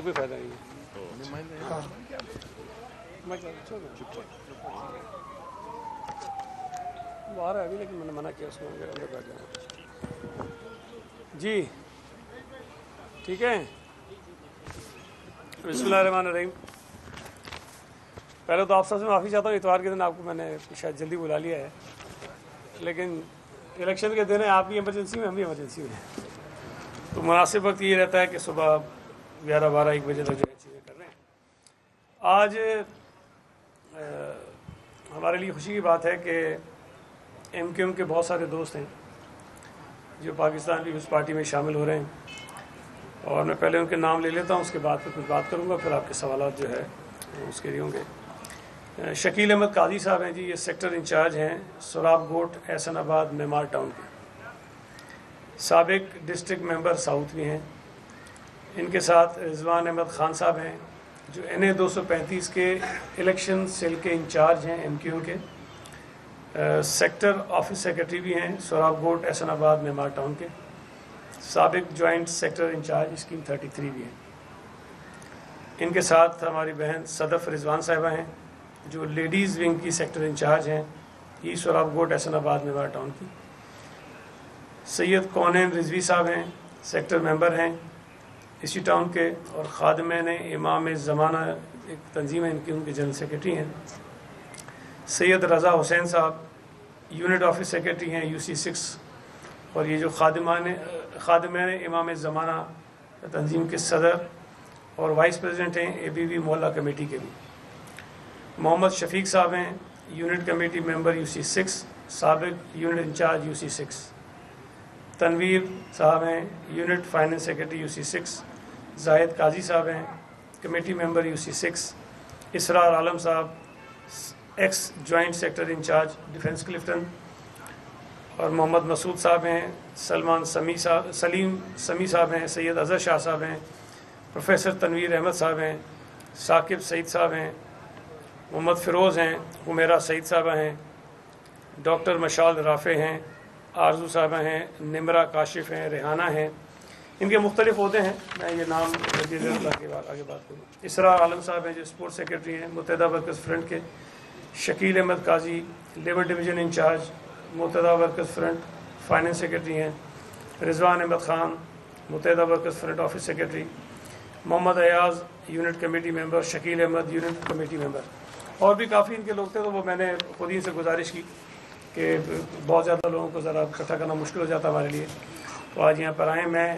کوئی فائدہ نہیں ہے. وہ آ رہا ہے ابھی لیکن میں نے منع کیا اس کو اندر بیٹھ جانا. جی ٹھیک ہے. بسم اللہ الرحمن الرحیم. پہلے تو آپ سب سے معافی چاہتا ہوں, اتوار کے دن آپ کو میں نے شاید جلدی بلا لیا ہے, لیکن الیکشن کے دن ہے, آپ بھی ایمرجنسی میں ہم بھی ایمرجنسی میں ہیں, تو مناسب وقت یہ رہتا ہے کہ صبح 11-12-1 بجے تک جو ہے چیزیں کر رہے ہیں. آج ہمارے لیے خوشی کی بات ہے کہ ایم کیو ایم کے بہت سارے دوست ہیں جو پاکستان پیپلز پارٹی میں شامل ہو رہے ہیں, اور میں پہلے ان کے نام لے لیتا ہوں, اس کے بعد پھر کچھ بات کروں گا, پھر آپ کے سوالات جو ہے اس کے لیے ہوں گے. شکیل احمد قاضی صاحب ہیں جی, یہ سیکٹر انچارج ہیں سوراب گوٹ احسن آباد معمار ٹاؤن کے, سابق ڈسٹرکٹ ممبر ساؤتھ بھی ہیں. ان کے ساتھ رضوان احمد خان صاحب ہیں جو NA 235 کے الیکشن سیل کے انچارج ہیں ایم کیو کے, سیکٹر آفس سیکرٹری بھی ہیں سوراب گوٹ احسن آباد معمار ٹاؤن کے, سابق جوائنٹ سیکٹر انچارج اسکیم 33 بھی ہیں. ان کے ساتھ ہماری بہن صدف رضوان صاحبہ ہیں جو لیڈیز ونگ کی سیکٹر انچارج ہیں ای سوراب گوٹ احسن آباد معمار ٹاؤن کی. سید کونین رضوی صاحب ہیں, سیکٹر ممبر ہیں اسی ٹاؤن کے, اور خادمین امام زمانہ ایک تنظیم ہے ان کی, ان کے جنرل سیکرٹری ہیں. سید رضا حسین صاحب یونٹ آفس سیکرٹری ہیں UC6, اور یہ جو خادمین امام زمانہ تنظیم کے صدر اور وائس پریزیڈنٹ ہیں ABV محلہ کمیٹی کے بھی. محمد شفیق صاحب ہیں یونٹ کمیٹی ممبر UC6, سابق یونٹ انچارج UC6. تنویر صاحب ہیں یونٹ فائننس سیکرٹری UC6. زاہد قاضی صاحب ہیں کمیٹی ممبر UC6. Israr Alam sahib ex joint sector incharge defence Clifton. اور محمد مسعود صاحب ہیں, سلیم سمی صاحب ہیں, سید اظہر شاہ صاحب ہیں, پروفیسر تنویر احمد صاحب ہیں, ثاقب سعید صاحب ہیں, محمد فیروز ہیں, حمیرہ سعید صاحبہ ہیں, ڈاکٹر مشال رافع ہیں, آرزو صاحبہ ہیں, نمرہ کاشف ہیں, ریحانہ ہیں. ان کے مختلف عہدے ہیں, میں یہ نام آگے بات کروں. اسرار عالم صاحب ہیں جو اسپورٹ سیکرٹری ہیں متحدہ ورکرز فرنٹ کے. شکیل احمد قاضی لیبر ڈویژن انچارج متحدہ ورکرز فرنٹ فائننس سیکرٹری ہیں. رضوان احمد خان متحدہ ورکرز فرنٹ آفس سیکرٹری. محمد ایاز یونٹ کمیٹی ممبر, شکیل احمد یونٹ کمیٹی ممبر. اور بھی کافی ان کے لوگ تھے, تو وہ میں نے خود ہی سے گزارش کی کہ بہت زیادہ لوگوں کو ذرا اکٹھا کرنا مشکل ہو جاتا ہمارے لیے, تو آج یہاں پر آئیں. میں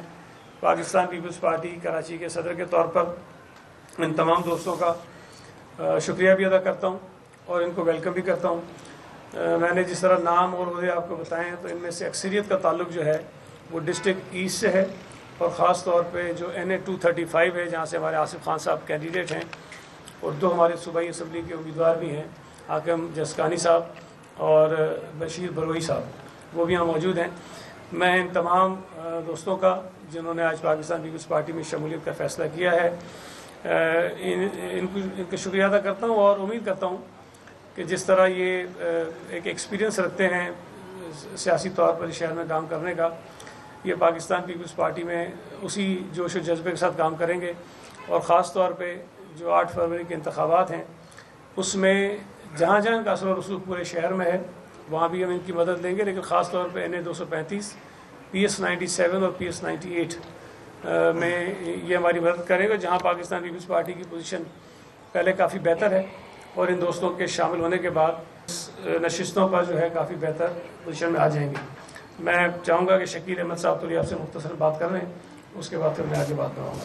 پاکستان پیپلز پارٹی کراچی کے صدر کے طور پر ان تمام دوستوں کا شکریہ بھی ادا کرتا ہوں اور ان کو ویلکم بھی کرتا ہوں. میں نے جس طرح نام اور عہدے آپ کو بتائے ہیں, تو ان میں سے اکثریت کا تعلق جو ہے وہ ڈسٹرکٹ ایسٹ سے ہے, اور خاص طور پہ جو NA 235 ہے جہاں سے ہمارے آصف خان صاحب کینڈیڈیٹ ہیں, اور 2 ہمارے صوبائی اسمبلی کے امیدوار بھی ہیں, حاکم جسکانی صاحب اور بشیر بروئی صاحب, وہ بھی یہاں موجود ہیں. میں ان تمام دوستوں کا جنہوں نے آج پاکستان پیپلز پارٹی میں شمولیت کا فیصلہ کیا ہے, ان کا شکریہ ادا کرتا ہوں, اور امید کرتا ہوں کہ جس طرح یہ ایک ایکسپیرینس رکھتے ہیں سیاسی طور پر شہر میں کام کرنے کا, یہ پاکستان پیپلز پارٹی میں اسی جوش و جذبے کے ساتھ کام کریں گے. اور خاص طور پہ جو 8 فروری کے انتخابات ہیں اس میں جہاں جہاں کا اثر و رسوخ پورے شہر میں ہے وہاں بھی ہم ان کی مدد لیں گے, لیکن خاص طور پہ NA 235, PS 97 اور PS 98 میں یہ ہماری مدد کرے گا, جہاں پاکستان پیپلز پارٹی کی پوزیشن پہلے کافی بہتر ہے, اور ان دوستوں کے شامل ہونے کے بعد نشستوں پر جو ہے کافی بہتر پوزیشن میں آ جائیں گے. میں چاہوں گا کہ شکیل احمد صاحب تو آپ سے مختصر بات کر رہے ہیں, اس کے بعد پھر میں آگے بات کراؤں گا.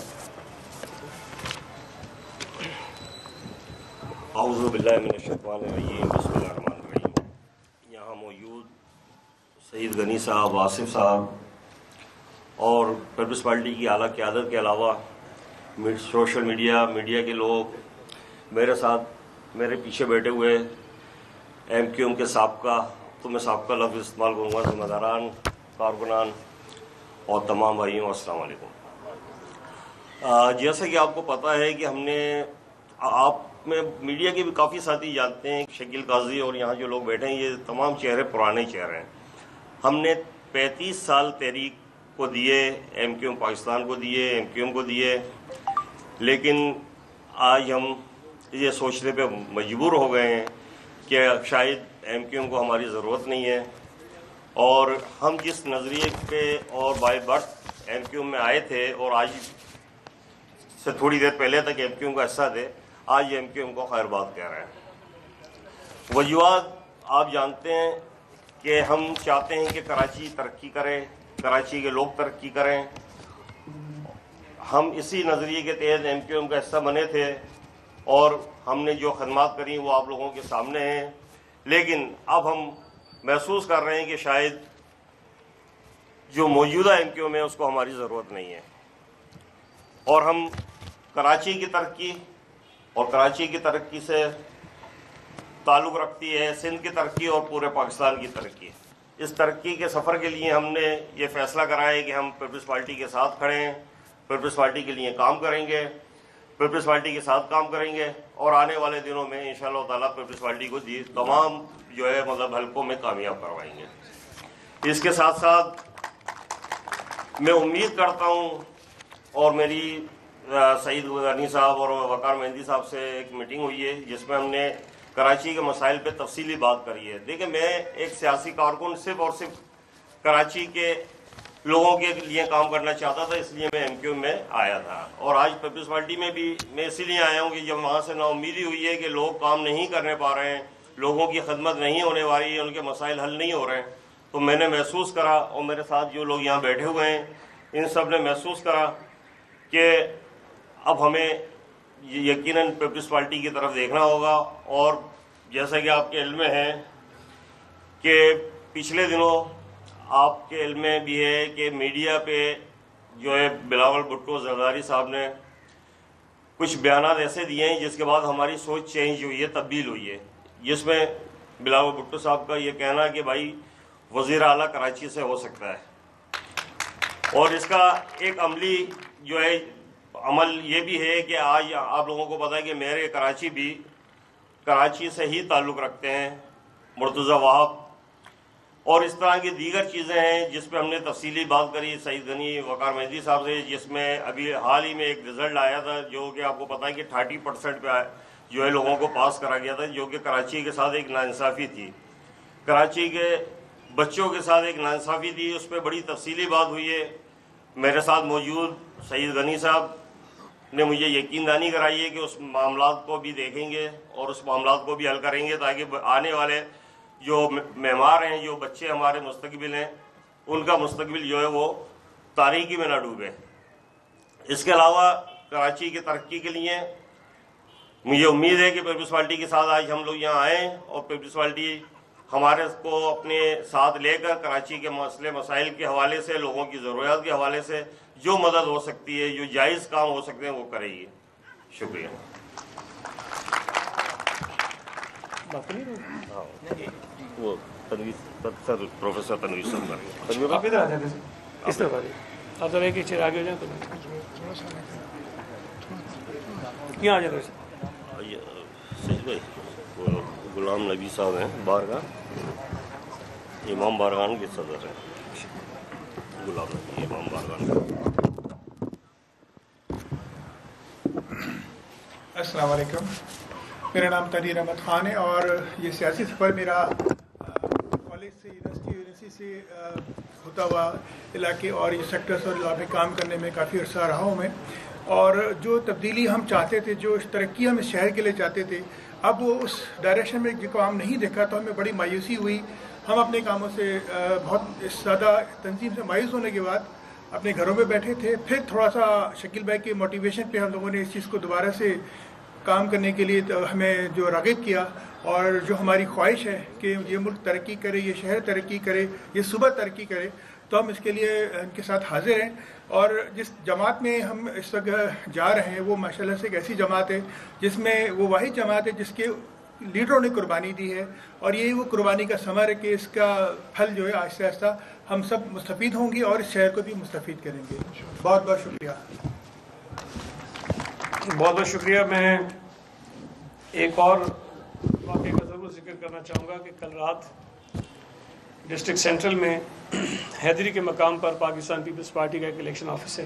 اعوذ باللہ من الشیطان الرجیم, بسم اللہ الرحمن الرحیم. یہاں موجود سعید غنی صاحب, آصف صاحب اور پیپلز پارٹی کی اعلیٰ قیادت کے علاوہ سوشل میڈیا کے لوگ, میرے ساتھ میرے پیچھے بیٹھے ہوئے MQM کے سابقہ, تو میں سابقہ لفظ استعمال کروں گا, ذمہ داران, کارکنان اور تمام بھائیوں, السلام علیکم. جیسا کہ آپ کو پتہ ہے کہ ہم نے, آپ میں میڈیا کے بھی کافی ساتھی جانتے ہیں, شکیل قاضی اور یہاں جو لوگ بیٹھے ہیں یہ تمام چہرے پرانے چہرے ہیں. ہم نے 35 سال تحریک کو دیے, MQM پاکستان کو دیے, MQM کو دیے. لیکن آج ہم یہ سوچنے پہ مجبور ہو گئے ہیں کہ شاید ایم کیو ایم کو ہماری ضرورت نہیں ہے، اور ہم جس نظریے پہ اور بائی برتھ ایم کیو ایم میں آئے تھے اور آج سے تھوڑی دیر پہلے تک ایم کیو ایم کا حصہ تھے، آج ایم کیو ایم کو خیر بات کہہ رہے ہیں۔ وجوہات آپ جانتے ہیں کہ ہم چاہتے ہیں کہ کراچی ترقی کرے، کراچی کے لوگ ترقی کریں۔ ہم اسی نظریے کے تحت ایم کیو ایم کا حصہ بنے تھے اور ہم نے جو خدمات کری وہ آپ لوگوں کے سامنے ہیں، لیکن اب ہم محسوس کر رہے ہیں کہ شاید جو موجودہ ایم کیو ایم ہے اس کو ہماری ضرورت نہیں ہے، اور ہم کراچی کی ترقی، اور کراچی کی ترقی سے تعلق رکھتی ہے سندھ کی ترقی اور پورے پاکستان کی ترقی۔ اس ترقی کے سفر کے لیے ہم نے یہ فیصلہ کرا ہے کہ ہم پیپلز پارٹی کے ساتھ کھڑے ہیں، پیپلز پارٹی کے لیے کام کریں گے، پیپلز پارٹی کے ساتھ کام کریں گے، اور آنے والے دنوں میں انشاءاللہ تعالیٰ پیپلز پارٹی کو تمام حلقوں میں کامیاب کروائیں گے۔ اس کے ساتھ ساتھ میں امید کرتا ہوں، اور میری سعید غنی صاحب اور وقار مہندی صاحب سے ایک میٹنگ ہوئی ہے جس میں ہم نے کراچی کے مسائل پہ تفصیلی بات کری ہے۔ دیکھیں، میں ایک سیاسی کارکن صرف اور صرف کراچی کے لوگوں کے لیے کام کرنا چاہتا تھا، اس لیے میں ایم کیو میں آیا تھا، اور آج پیپلز پارٹی میں بھی میں اسی لیے آیا ہوں کہ جب وہاں سے نا امیدی ہوئی ہے کہ لوگ کام نہیں کرنے پا رہے ہیں، لوگوں کی خدمت نہیں ہونے والی ہے، ان کے مسائل حل نہیں ہو رہے ہیں، تو میں نے محسوس کرا، اور میرے ساتھ جو لوگ یہاں بیٹھے ہوئے ہیں ان سب نے محسوس کرا کہ اب ہمیں یقیناً پیپلز پارٹی کی طرف دیکھنا ہوگا۔ اور جیسا کہ آپ کے علم میں ہے کہ پچھلے دنوں آپ کے علم میں بھی ہے کہ میڈیا پہ جو ہے بلاول بھٹو زرداری صاحب نے کچھ بیانات ایسے دیے ہیں جس کے بعد ہماری سوچ چینج ہوئی ہے، تبدیل ہوئی ہے، جس میں بلاول بھٹو صاحب کا یہ کہنا کہ بھائی وزیر اعلیٰ کراچی سے ہو سکتا ہے، اور اس کا ایک عملی جو ہے عمل یہ بھی ہے کہ آج آپ لوگوں کو پتا ہے کہ میرے کراچی بھی کراچی سے ہی تعلق رکھتے ہیں، مرتضی وہاب اور اس طرح کی دیگر چیزیں ہیں جس پہ ہم نے تفصیلی بات کری سعید غنی وقار مہندی صاحب سے، جس میں ابھی حال ہی میں ایک رزلٹ آیا تھا جو کہ آپ کو پتا ہے کہ 30% پہ جو ہے لوگوں کو پاس کرا گیا تھا، جو کہ کراچی کے ساتھ ایک ناانصافی تھی، کراچی کے بچوں کے ساتھ ایک ناانصافی تھی، اس پہ بڑی تفصیلی بات ہوئی ہے۔ میرے ساتھ موجود سعید غنی صاحب نے مجھے یقین دہانی کرائی ہے کہ اس معاملات کو بھی دیکھیں گے اور اس معاملات کو بھی حل کریں گے، تاکہ آنے والے جو معمار ہیں، جو بچے ہمارے مستقبل ہیں، ان کا مستقبل جو ہے وہ تاریکی میں نہ ڈوبے۔ اس کے علاوہ کراچی کی ترقی کے لیے مجھے امید ہے کہ پیپلز پارٹی کے ساتھ آج ہم لوگ یہاں آئیں، اور پیپلز پارٹی ہمارے کو اپنے ساتھ لے کر کراچی کے مسئلے مسائل کے حوالے سے، لوگوں کی ضروریات کے حوالے سے جو مدد ہو سکتی ہے، جو جائز کام ہو سکتے ہیں وہ کرے گی۔ شکریہ۔ وہ سر پروفیسر تنویر صاحب کریں گے۔ آپ ادھر آ جائیں، اس طرف آ جائیں، آپ ذرا ایک چیز آگے ہو جائیں تو یہاں آ جائیں۔ سعید بھائی، وہ غلام نبی صاحب ہیں بارگاہ، امام بارگاہ کے صدر ہیں، غلام نبی امام بارگاہ۔ السلام علیکم، میرا نام تنویر احمد خان ہے، اور یہ سیاسی سفر میرا کالج سے یونیورسٹی سے ہوتا ہوا علاقے اور یہ سیکٹرز اور علاقے کام کرنے میں کافی عرصہ رہا ہوں میں، اور جو تبدیلی ہم چاہتے تھے، جو ترقی ہم اس شہر کے لیے چاہتے تھے، اب وہ اس ڈائریکشن میں جو کام نہیں دیکھا تو ہمیں بڑی مایوسی ہوئی۔ ہم اپنے کاموں سے بہت زیادہ تنظیم سے مایوس ہونے کے بعد اپنے گھروں میں بیٹھے تھے۔ پھر تھوڑا سا شکیل بھائی کے موٹیویشن پہ ہم لوگوں نے اس چیز کو دوبارہ سے کام کرنے کے لیے ہمیں جو راغب کیا، اور جو ہماری خواہش ہے کہ یہ ملک ترقی کرے، یہ شہر ترقی کرے، یہ صوبہ ترقی کرے، تو ہم اس کے لیے ان کے ساتھ حاضر ہیں۔ اور جس جماعت میں ہم اس وقت جا رہے ہیں وہ ماشاءاللہ سے ایک ایسی جماعت ہے جس میں وہ واحد جماعت ہے جس کے لیڈروں نے قربانی دی ہے، اور یہی وہ قربانی کا ثمر ہے کہ اس کا پھل جو ہے آہستہ آہستہ ہم سب مستفید ہوں گے اور اس شہر کو بھی مستفید کریں گے۔ بہت بہت شکریہ۔ بہت بہت شکریہ۔ میں ایک اور واقعے کا ضرور ذکر کرنا چاہوں گا کہ کل رات ڈسٹرکٹ سینٹرل میں حیدری کے مقام پر پاکستان پیپلز پارٹی کا ایک الیکشن آفس ہے،